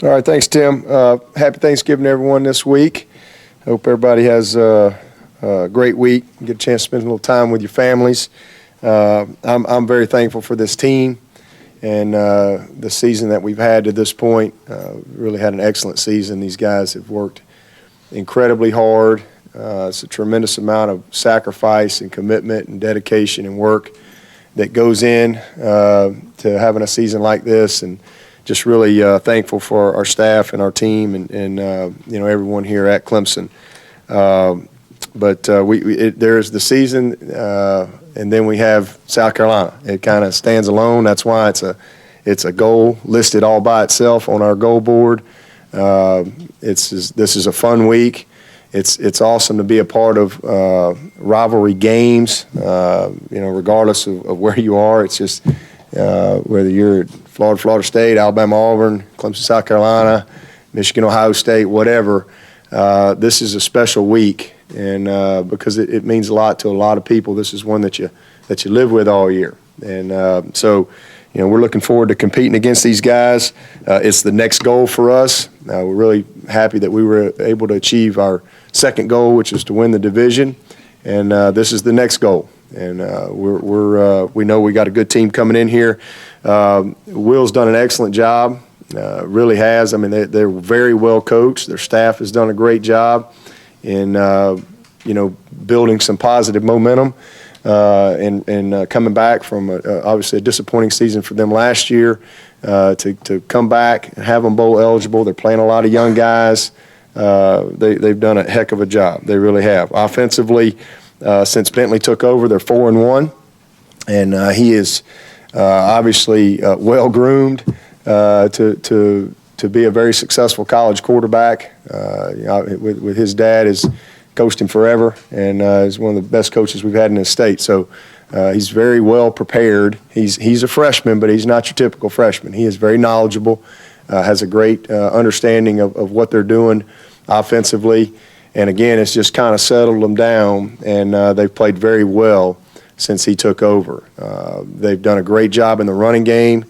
All right, thanks, Tim. Happy Thanksgiving to everyone this week. Hope everybody has a great week. Get a chance to spend a little time with your families. I'm very thankful for this team and the season that we've had to this point. Really had an excellent season. These guys have worked incredibly hard. It's a tremendous amount of sacrifice and commitment and dedication and work that goes in to having a season like this, and just really thankful for our staff and our team and everyone here at Clemson. But there's the season, and then we have South Carolina. It kind of stands alone. That's why it's a goal listed all by itself on our goal board. This is a fun week. It's awesome to be a part of rivalry games. Regardless of where you are, it's just whether you're at Florida State, Alabama, Auburn, Clemson, South Carolina, Michigan, Ohio State, whatever. This is a special week, and because it means a lot to a lot of people. This is one that you live with all year, and so we're looking forward to competing against these guys. It's the next goal for us. We're really happy that we were able to achieve our second goal, which is to win the division, and this is the next goal. And we know we got a good team coming in here. Will's done an excellent job, really has. I mean, they're very well coached. Their staff has done a great job in building some positive momentum and coming back from obviously a disappointing season for them last year to come back and have them bowl eligible. They're playing a lot of young guys. They've done a heck of a job. They really have. Offensively, since Bentley took over, they're 4-1, and he is obviously well groomed to be a very successful college quarterback. With his dad, has coached him forever, and is one of the best coaches we've had in the state. So he's very well prepared. He's a freshman, but he's not your typical freshman. He is very knowledgeable, has a great understanding of what they're doing offensively. And again, it's just kind of settled them down, and they've played very well since he took over. They've done a great job in the running game.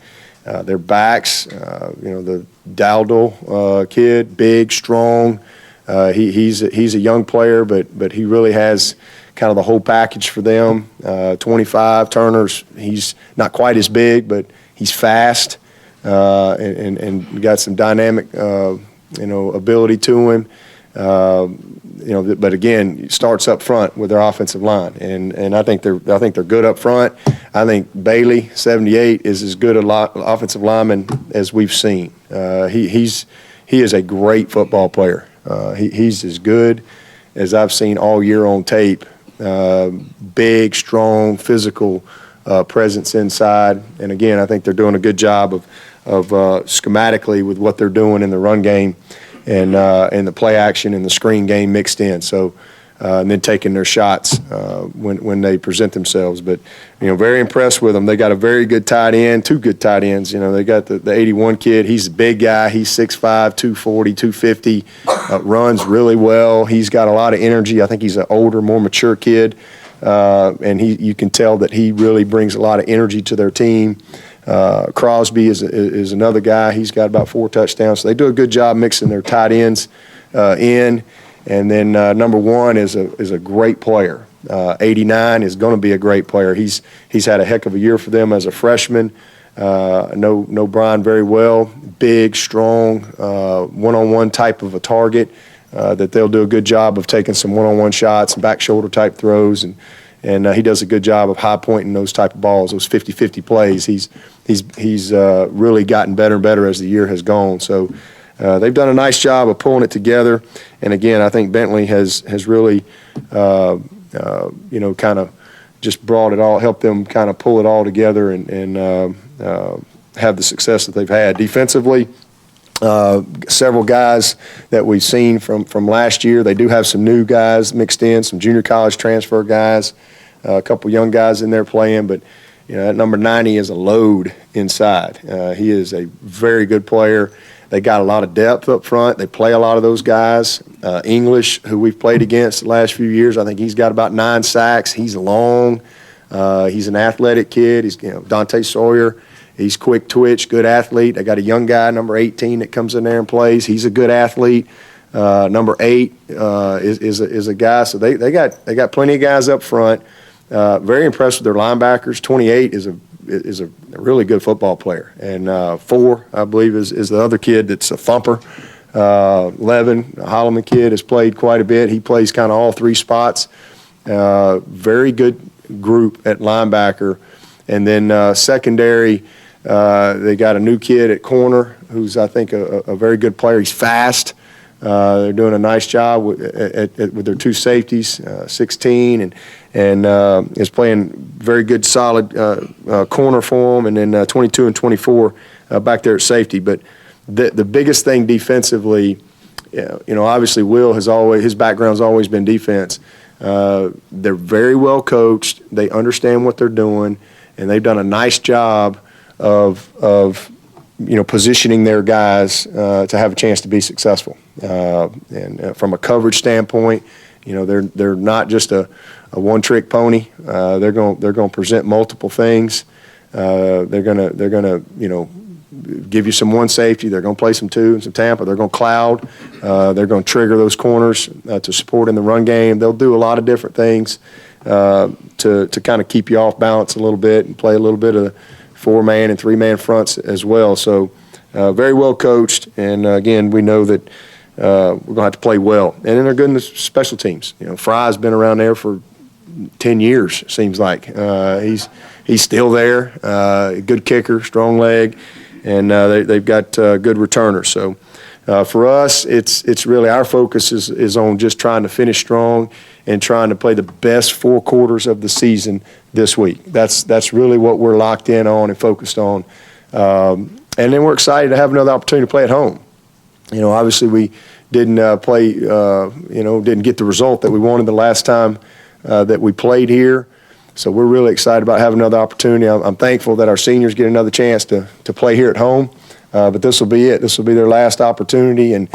Their backs, the Dowdle kid, big, strong. He's a young player, but he really has kind of the whole package for them. 25 Turner's. He's not quite as big, but he's fast and got some dynamic, ability to him. But again, it starts up front with their offensive line, and I think they're good up front. I think Bailey, 78, is as good an offensive lineman as we've seen. He is a great football player. He's as good as I've seen all year on tape. Big, strong, physical presence inside, and again, I think they're doing a good job of schematically with what they're doing in the run game. And the play action and the screen game mixed in. So, and then taking their shots when they present themselves. But, very impressed with them. They got a very good tight end, two good tight ends. They got the 81 kid. He's a big guy. He's 6'5", 240, 250, runs really well. He's got a lot of energy. I think he's an older, more mature kid. And you can tell that he really brings a lot of energy to their team. Crosby is another guy. He's got about 4 touchdowns. So they do a good job mixing their tight ends in. And then number 1 is a great player. 89 is going to be a great player. He's had a heck of a year for them as a freshman. Know Brian very well. Big, strong, one-on-one type of a target that they'll do a good job of taking some one-on-one shots and back shoulder type throws. And he does a good job of high pointing those type of balls, those 50-50 plays. He's really gotten better and better as the year has gone. So they've done a nice job of pulling it together. And again, I think Bentley has really, kind of just brought it all, helped them kind of pull it all together and have the success that they've had. Defensively, several guys that we've seen from last year. They do have some new guys mixed in, some junior college transfer guys, a couple young guys in there playing, but that number 90 is a load inside. He is a very good player. They got a lot of depth up front. They play a lot of those guys. English, who we've played against the last few years, I think he's got about 9 sacks. He's long. He's an athletic kid. He's Dante Sawyer He's quick twitch, good athlete. They got a young guy, number 18, that comes in there and plays. He's a good athlete. Number 8 is a guy. So they got plenty of guys up front. Very impressed with their linebackers. 28 is a really good football player, and 4, I believe, is the other kid that's a thumper. 11, a Holloman kid, has played quite a bit. He plays kind of all 3 spots. Very good group at linebacker. And then secondary, they got a new kid at corner who's, I think, a very good player. He's fast. They're doing a nice job with their 2 safeties, 16, and is playing very good, solid corner for them, and then 22 and 24 back there at safety. But the biggest thing defensively, obviously Will his background's always been defense. They're very well coached. They understand what they're doing, and they've done a nice job of positioning their guys to have a chance to be successful. And from a coverage standpoint, they're not just a one-trick pony. They're going to present multiple things. They're going to give you some one safety. They're going to play some 2 and some Tampa. They're going to cloud. They're going to trigger those corners to support in the run game. They'll do a lot of different things to kind of keep you off balance a little bit and play a little bit of 4-man and 3-man fronts as well. So very well coached. And again, we know that we're going to have to play well. And then they're good in the special teams. Fry's been around there for 10 years, seems like. He's still there. Good kicker, strong leg, and they've got good returners. So for us, it's really our focus is on just trying to finish strong and trying to play the best 4 quarters of the season this week. That's really what we're locked in on and focused on. And then we're excited to have another opportunity to play at home. Obviously we didn't didn't get the result that we wanted the last time that we played here. So we're really excited about having another opportunity. I'm thankful that our seniors get another chance to play here at home. But this will be it. This will be their last opportunity, and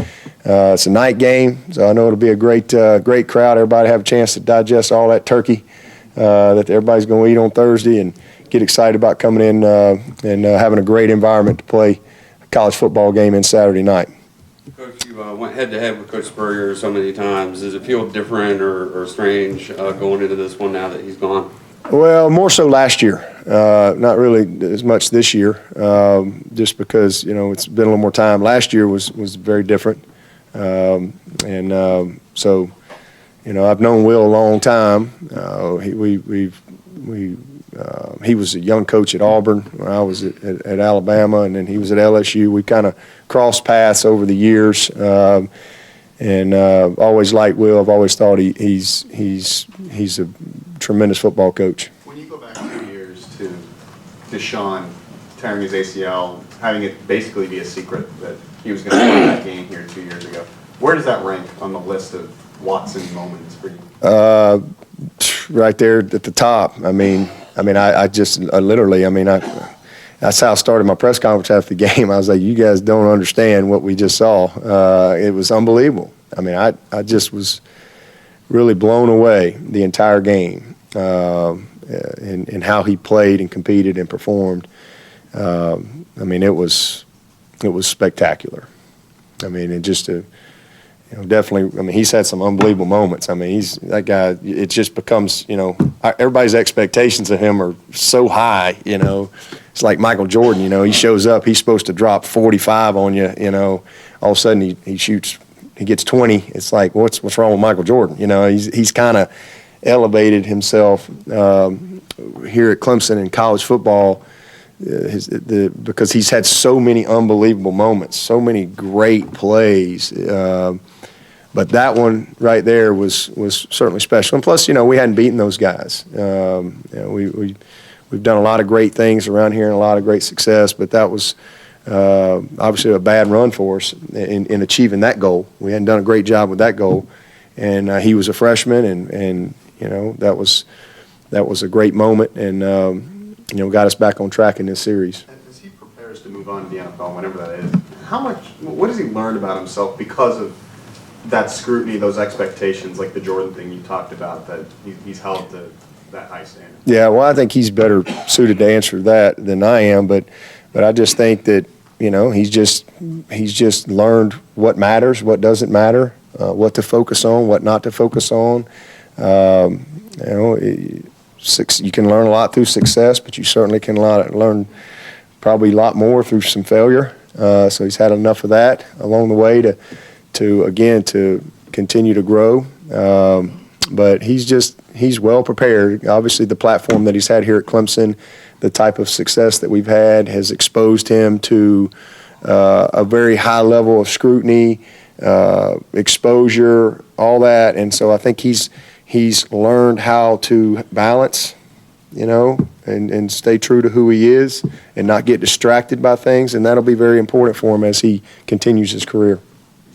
it's a night game, so I know it'll be a great crowd. Everybody have a chance to digest all that turkey that everybody's going to eat on Thursday, and get excited about coming in and having a great environment to play a college football game in Saturday night. Coach, you went head-to-head with Coach Spurrier so many times. Does it feel different or strange going into this one now that he's gone? Well, more so last year. Not really as much this year, just because, it's been a little more time. Last year was very different. So, I've known Will a long time. He was a young coach at Auburn when I was at Alabama, and then he was at LSU. We kind of crossed paths over the years, and always liked Will. I've always thought he's a tremendous football coach. When you go back 2 years to Sean tearing his ACL, having it basically be a secret that he was going to play that game here 2 years ago, where does that rank on the list of Watson moments for you? Right there at the top. That's how I started my press conference after the game. I was like, you guys don't understand what we just saw. It was unbelievable. I just was really blown away the entire game and how he played and competed and performed. It was spectacular. Definitely. He's had some unbelievable moments. He's that guy. It just becomes, everybody's expectations of him are so high. It's like Michael Jordan. He shows up, he's supposed to drop 45 on you. All of a sudden he shoots, he gets 20. It's like, what's wrong with Michael Jordan? He's kind of elevated himself here at Clemson in college football. Because he's had so many unbelievable moments, so many great plays. But that one right there was certainly special. And plus, we hadn't beaten those guys. We've done a lot of great things around here and a lot of great success, but that was obviously a bad run for us in achieving that goal. We hadn't done a great job with that goal. And he was a freshman, and that was a great moment, and got us back on track in this series. As he prepares to move on to the NFL, whenever that is, what has he learned about himself because of that scrutiny, those expectations, like the Jordan thing you talked about, that he's held to that high standard? Yeah, well, I think he's better suited to answer that than I am, but I just think that, he's just learned what matters, what doesn't matter, what to focus on, what not to focus on. You can learn a lot through success, but you certainly can learn probably a lot more through some failure. So he's had enough of that along the way to continue to grow. But he's well prepared. Obviously, the platform that he's had here at Clemson, the type of success that we've had has exposed him to a very high level of scrutiny, exposure, all that. And so I think he's learned how to balance, and stay true to who he is and not get distracted by things. And that'll be very important for him as he continues his career.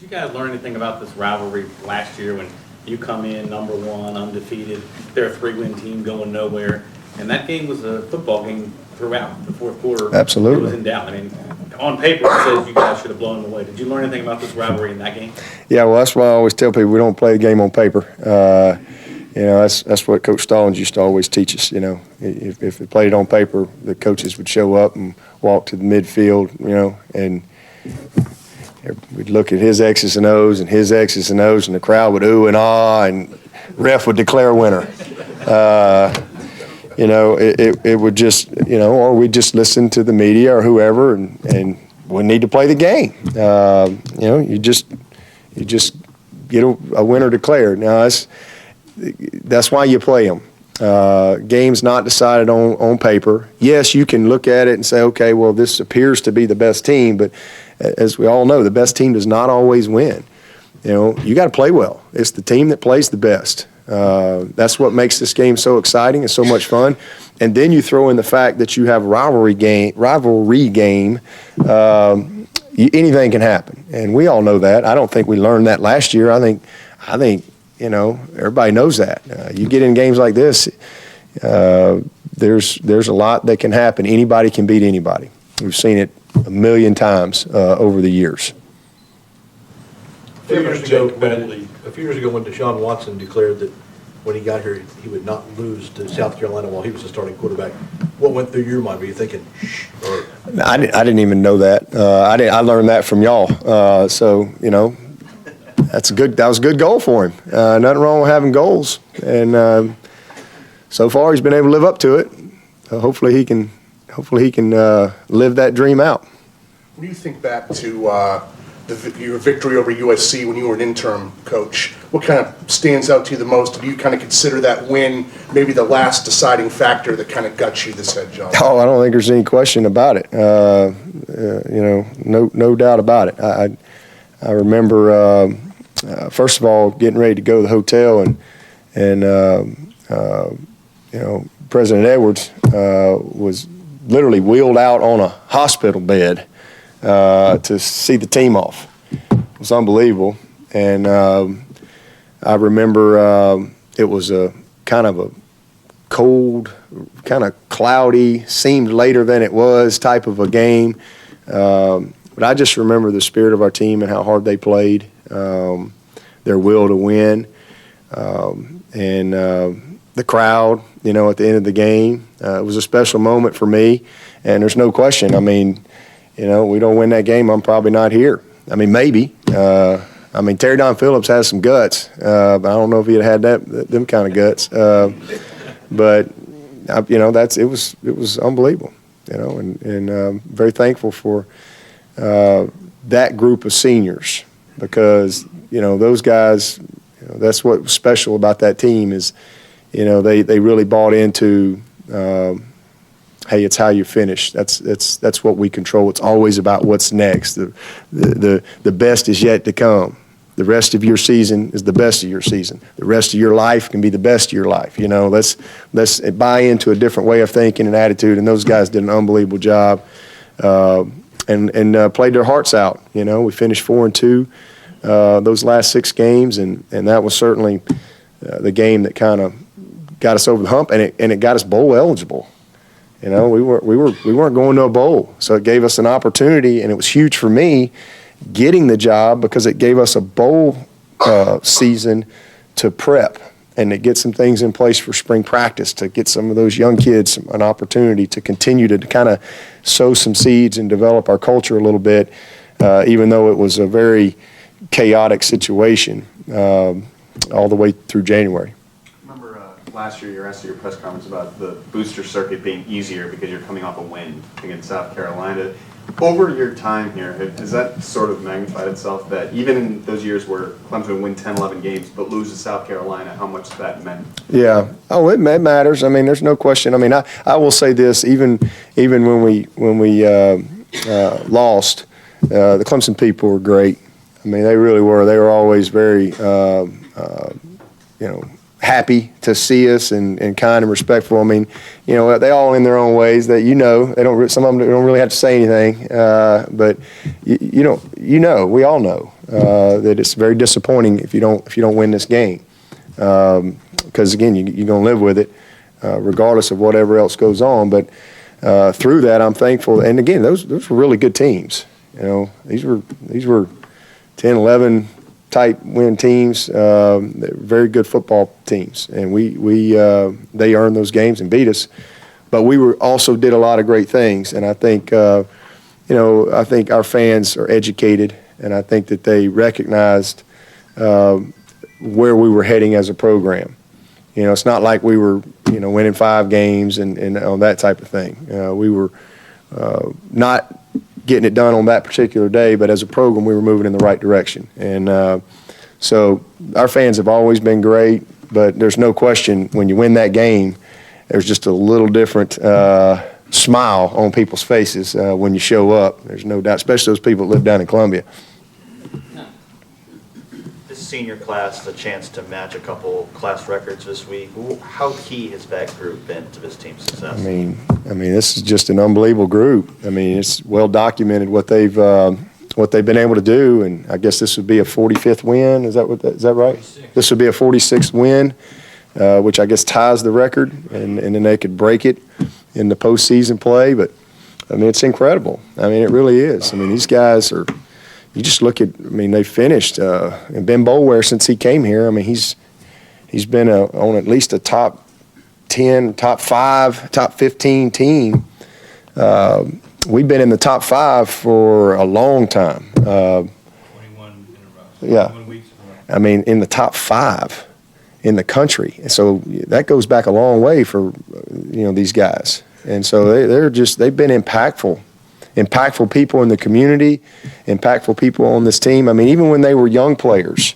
Did you guys learn anything about this rivalry last year when you come in #1, undefeated, they're a 3-win team going nowhere, and that game was a football game throughout the fourth quarter? Absolutely. It was in doubt. I mean, on paper, it says you guys should have blown them away. Did you learn anything about this rivalry in that game? Yeah, well, that's why I always tell people we don't play the game on paper. That's what Coach Stallings used to always teach us. If we played it on paper, the coaches would show up and walk to the midfield, and we'd look at his X's and O's and his X's and O's, and the crowd would ooh and ah, and ref would declare a winner. It would just, or we'd just listen to the media or whoever, and we need to play the game. You just get a winner declared. Now that's why you play them. Games not decided on paper. Yes, you can look at it and say, okay, well, this appears to be the best team, but as we all know, the best team does not always win. You got to play well. It's the team that plays the best. That's what makes this game so exciting and so much fun. And then you throw in the fact that you have a rivalry game. Anything can happen, and we all know that. I don't think we learned that last year. I think everybody knows that. You get in games like this, there's a lot that can happen. Anybody can beat anybody. We've seen it a million times over the years. A few years ago, when Deshaun Watson declared that when he got here, he would not lose to South Carolina while he was the starting quarterback, what went through your mind? Were you thinking, shh? Or? I didn't even know that. I learned that from y'all. That was a good goal for him. Nothing wrong with having goals, and so far he's been able to live up to it. Hopefully he can live that dream out. When you think back to your victory over USC when you were an interim coach, what kind of stands out to you the most? Do you kind of consider that win maybe the last deciding factor that kind of got you this head job? Oh, I don't think there's any question about it. No doubt about it. I remember. First of all, getting ready to go to the hotel, and President Edwards was literally wheeled out on a hospital bed to see the team off. It was unbelievable, and I remember it was a kind of a cold, kind of cloudy, seemed later than it was type of a game. But I just remember the spirit of our team and how hard they played, their will to win, and the crowd, at the end of the game. It was a special moment for me, and there's no question. I mean, we don't win that game, I'm probably not here. I mean, maybe. Terry Don Phillips has some guts, but I don't know if he'd had them kind of guts. But it was unbelievable, and very thankful for that group of seniors, because those guys, that's what was special about that team is, they really bought into, hey, it's how you finish. That's what we control. It's always about what's next. The best is yet to come. The rest of your season is the best of your season. The rest of your life can be the best of your life. Let's buy into a different way of thinking and attitude. And those guys did an unbelievable job, and played their hearts out. We finished 4-2 those last 6 games, and that was certainly the game that kind of got us over the hump, and it got us bowl eligible. We weren't going to a bowl, so it gave us an opportunity, and it was huge for me getting the job because it gave us a bowl season to prep and to get some things in place for spring practice, to get some of those young kids an opportunity to continue to kind of sow some seeds and develop our culture a little bit, even though it was a very chaotic situation all the way through January. Remember last year you were asked at your press conference about the booster circuit being easier because you're coming off a win against South Carolina. Over your time here, has that sort of magnified itself that even in those years where Clemson would win 10, 11 games but lose to South Carolina, how much that meant? Yeah. Oh, it matters. I mean, there's no question. I mean, I will say this, even when we lost, the Clemson people were great. I mean, they really were. They were always very, happy to see us and kind and respectful. I mean, they all in their own ways that, they don't. Some of them don't really have to say anything, but we all know that it's very disappointing if you don't win this game, because again, you're going to live with it, regardless of whatever else goes on. But through that, I'm thankful. And again, those were really good teams. These were 10, 11 type win teams, very good football teams, and they earned those games and beat us. But we also did a lot of great things, and I think I think our fans are educated, and I think that they recognized where we were heading as a program. It's not like we were winning 5 games and on that type of thing. We were not getting it done on that particular day, but as a program, we were moving in the right direction. And so our fans have always been great, but there's no question when you win that game, there's just a little different smile on people's faces when you show up. There's no doubt, especially those people that live down in Columbia. This senior class, the chance to match a couple class records this week. How key has that group been to this team's success? I mean, this is just an unbelievable group. I mean, it's well documented what they've been able to do, and I guess this would be a 45th win. Is that right? 46. This would be a 46th win, which I guess ties the record, and then they could break it in the postseason play. But I mean, it's incredible. I mean, it really is. I mean, these guys are. You just look at. I mean, they finished. And Ben Boulware, since he came here, I mean, he's been on at least a top 10, top 5, top 15 team. We've been in the top 5 for a long time. 21 in a row. Yeah. 21 weeks in a row. I mean, in the top 5 in the country. And so that goes back a long way for, these guys. And so they've been impactful people in the community, impactful people on this team. I mean, even when they were young players,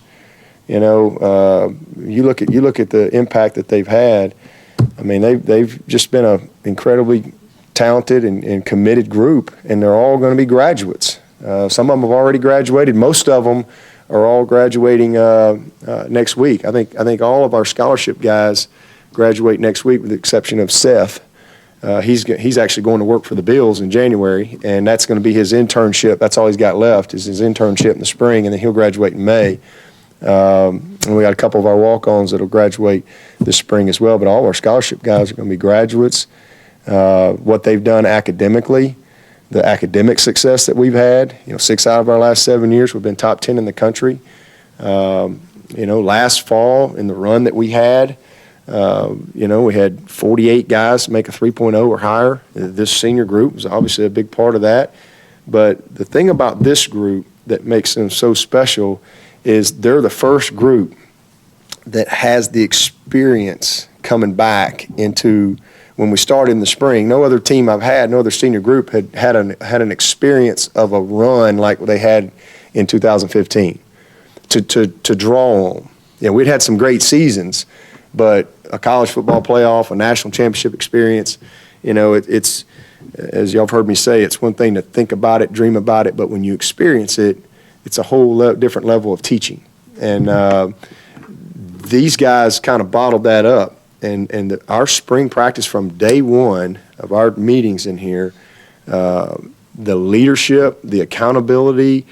you look at the impact that they've had. I mean, they've just been an incredibly talented and committed group, and they're all going to be graduates. Some of them have already graduated. Most of them are all graduating next week. I think all of our scholarship guys graduate next week, with the exception of Seth. He's actually going to work for the Bills in January, and that's going to be his internship. That's all he's got left is his internship in the spring, and then he'll graduate in May. And we got a couple of our walk-ons that'll graduate this spring as well. But all of our scholarship guys are going to be graduates. What they've done academically, the academic success that we've had, 6 out of our last 7 years, we've been top 10 in the country. Last fall in the run that we had, we had 48 guys make a 3.0 or higher. This senior group was obviously a big part of that. But the thing about this group that makes them so special is they're the first group that has the experience coming back into when we started in the spring. No other team I've had, no other senior group had an experience of a run like they had in 2015 to draw on. We'd had some great seasons, but a college football playoff, a national championship experience, it's, as y'all have heard me say, it's one thing to think about it, dream about it, but when you experience it, it's a whole different level of teaching. And these guys kind of bottled that up. And our spring practice from day one of our meetings in here, the leadership, the accountability,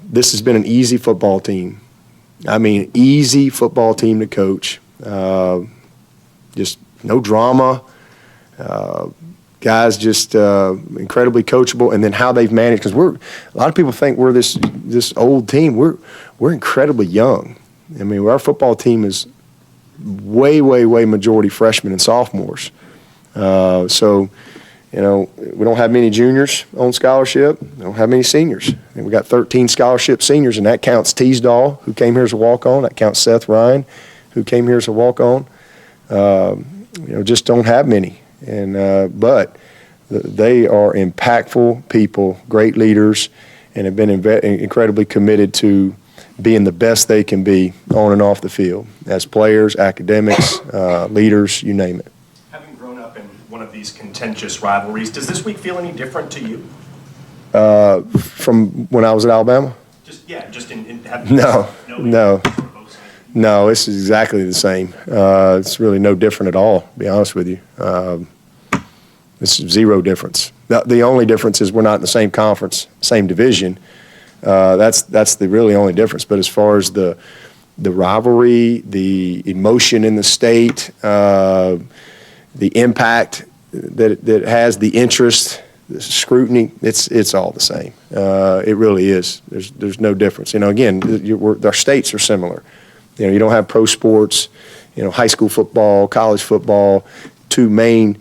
this has been an easy football team. I mean, easy football team to coach. Just no drama. Guys just incredibly coachable, and then how they've managed, because a lot of people think we're this old team. We're incredibly young. I mean, our football team is way majority freshmen and sophomores. So, you know, we don't have many juniors on scholarship. We don't have many seniors. And we got 13 scholarship seniors, and that counts Teasdale, who came here as a walk-on. That counts Seth Ryan, who came here as a walk-on. You know, just don't have many. And but they are impactful people, great leaders, and have been incredibly committed to being the best they can be on and off the field as players, academics, leaders, you name it. Having grown up in one of these contentious rivalries, does this week feel any different to you? From when I was at Alabama? Just in having No. both sides. No, it's exactly the same. It's really no different at all, to be honest with you. It's zero difference. The only difference is we're not in the same conference, same division. That's the really only difference. But as far as the rivalry, the emotion in the state, the impact that it has, the interest, the scrutiny, it's all the same. It really is. There's no difference. You know, again, our states are similar. You know, you don't have pro sports, you know, high school football, college football, two main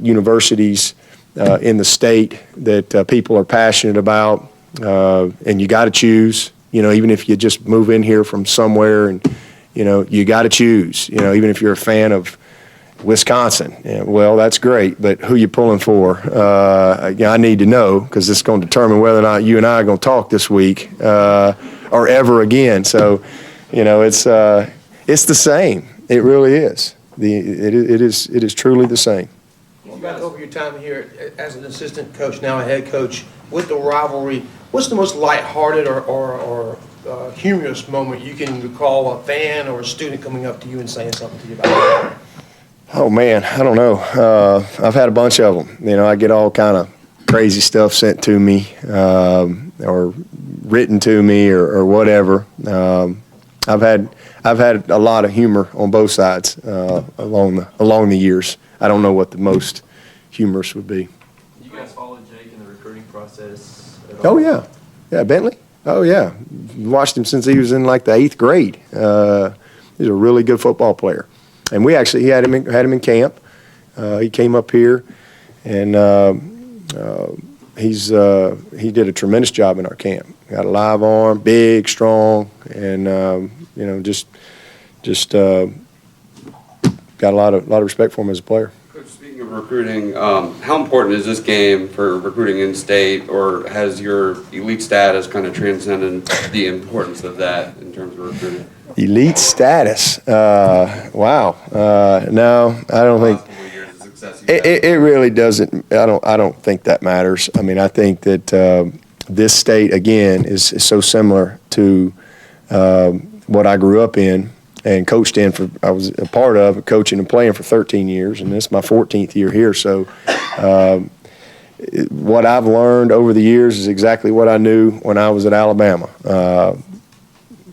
universities in the state that people are passionate about, and you got to choose. You know, even if you just move in here from somewhere, and you know, you got to choose. You know, even if you're a fan of Wisconsin, well, that's great, but who you pulling for? I need to know, because it's going to determine whether or not you and I are going to talk this week or ever again. So, you know, it's the same. It really is. It is truly the same. Back over your time here as an assistant coach, now a head coach, with the rivalry, what's the most lighthearted or humorous moment you can recall a fan or a student coming up to you and saying something to you about it? Oh man, I don't know. I've had a bunch of them. You know, I get all kind of crazy stuff sent to me, or written to me, or whatever. I've had a lot of humor on both sides along the years. I don't know what the most humorous would be. You guys followed Jake in the recruiting process at all? Oh yeah, Bentley. Oh yeah, watched him since he was in like the 8th grade. He's a really good football player, and he had him in camp. He came up here, and he did a tremendous job in our camp. Got a live arm, big, strong, and you know, just got a lot of respect for him as a player. Coach, speaking of recruiting, how important is this game for recruiting in state, or has your elite status kind of transcended the importance of that in terms of recruiting? Elite status? Wow. No, I don't think. It really doesn't. I don't think that matters. I mean, I think that this state again is so similar to what I grew up in and coached in for. I was a part of coaching and playing for 13 years, and this is my 14th year here. So, what I've learned over the years is exactly what I knew when I was at Alabama.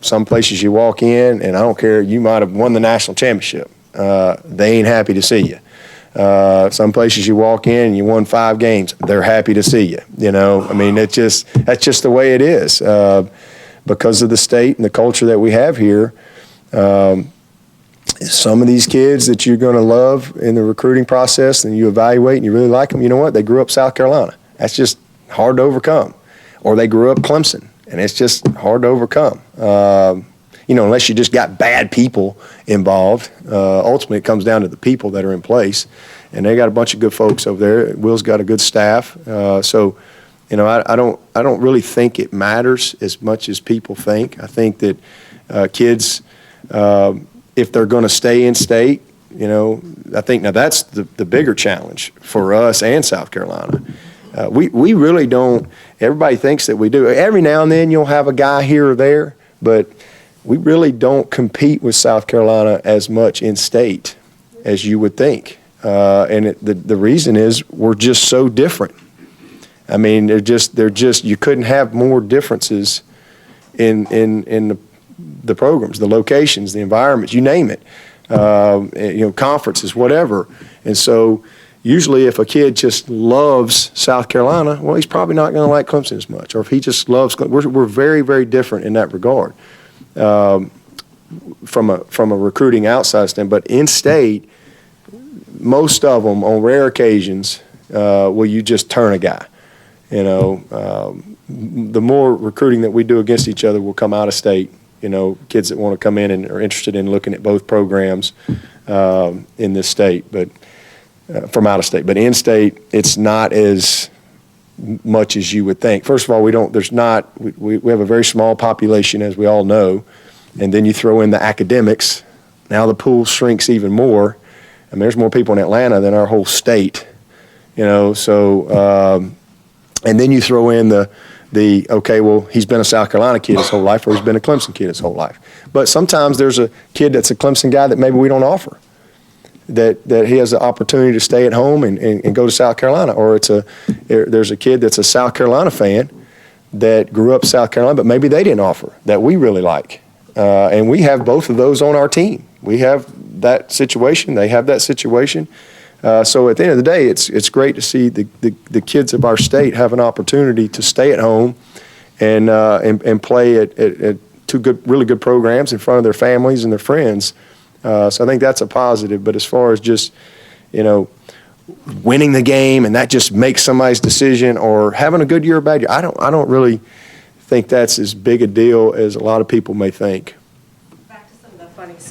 Some places you walk in, and I don't care, you might have won the national championship. They ain't happy to see you. Some places you walk in and you won 5 games, they're happy to see you. You know, I mean, that's just the way it is. Because of the state and the culture that we have here, some of these kids that you're going to love in the recruiting process and you evaluate and you really like them, you know what? They grew up South Carolina. That's just hard to overcome. Or they grew up Clemson, and it's just hard to overcome. You know, unless you just got bad people involved. Ultimately, it comes down to the people that are in place, and they got a bunch of good folks over there. Will's got a good staff. So, you know, I don't really think it matters as much as people think. I think that kids, if they're going to stay in state, you know, I think now that's the bigger challenge for us and South Carolina. We really don't. Everybody thinks that we do. Every now and then you'll have a guy here or there, but we really don't compete with South Carolina as much in state as you would think. And the reason is we're just so different. I mean, they're just you couldn't have more differences in the programs, the locations, the environments, you name it. You know, conferences, whatever. And so usually if a kid just loves South Carolina, well, he's probably not going to like Clemson as much. Or if he just loves Clemson, we're very, very different in that regard. from a recruiting outside stand, but in-state, most of them, on rare occasions, will you just turn a guy. You know, the more recruiting that we do against each other will come out of state. You know, kids that want to come in and are interested in looking at both programs in this state, but from out of state. But in-state, it's not as much as you would think. First of all, we have a very small population, as we all know, and then you throw in the academics. Now the pool shrinks even more. I mean, there's more people in Atlanta than our whole state, you know, so, and then you throw in okay, well, he's been a South Carolina kid his whole life, or he's been a Clemson kid his whole life. But sometimes there's a kid that's a Clemson guy that maybe we don't offer, that he has the opportunity to stay at home and go to South Carolina, or there's a kid that's a South Carolina fan that grew up South Carolina, but maybe they didn't offer, that we really like. And we have both of those on our team. We have that situation, they have that situation. So at the end of the day, it's great to see the kids of our state have an opportunity to stay at home and play at two really good programs in front of their families and their friends. So I think that's a positive. But as far as just, you know, winning the game and that just makes somebody's decision, or having a good year or bad year, I don't really think that's as big a deal as a lot of people may think. Back to some of the funny stuff.